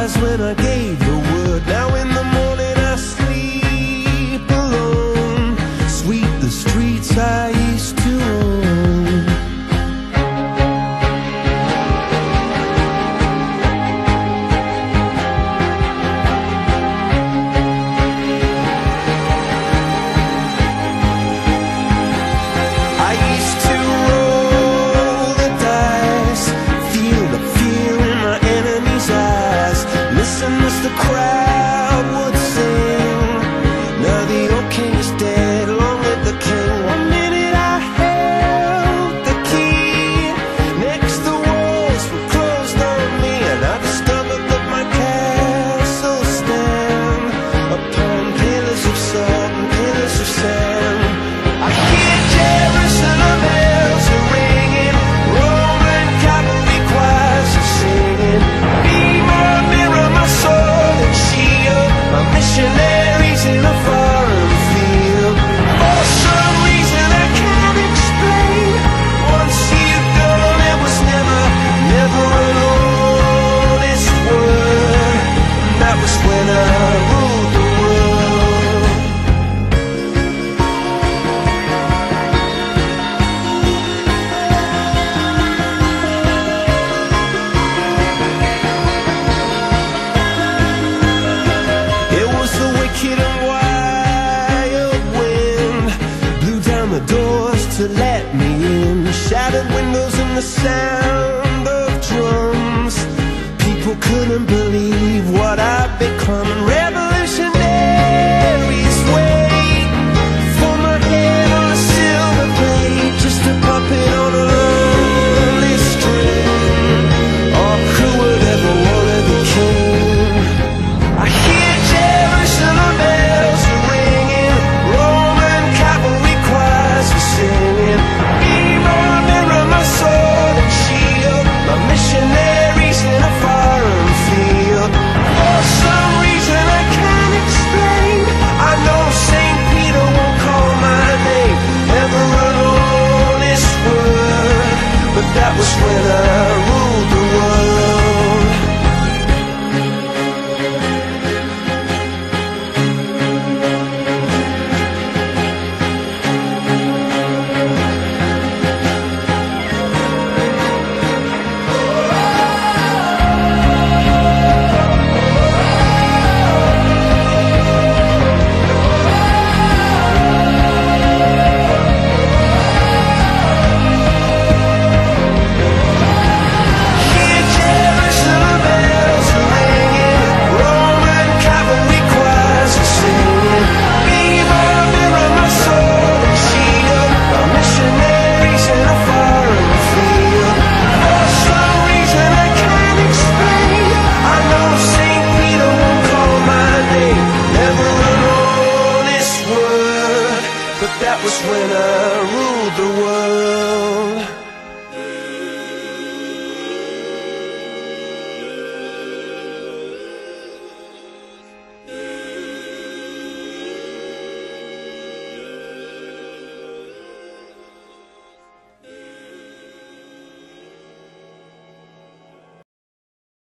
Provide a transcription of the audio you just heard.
eyes when I gave the word. Now in the morning I sleep alone. Sweep the streets I used to own. I used to roll the dice, feel the fear in my enemy's eyes. Listen as the crowd would sing. Now the old king is dead, long live the king. One minute I held the key, next the walls were closed on me, and I discovered that my castle stand upon pillars of salt and pillars of sand. I hear Jerusalem bells are ringing, Roman cavalry choirs are singing. Be my mirror, my sword and shield, my missionaries in a foreign field. For some reason I can't explain, once you've gone it was never, never an honest word. That was when I ruled the world. It was the wicked and wild wind, blew down the doors to let me in, shattered windows and the sound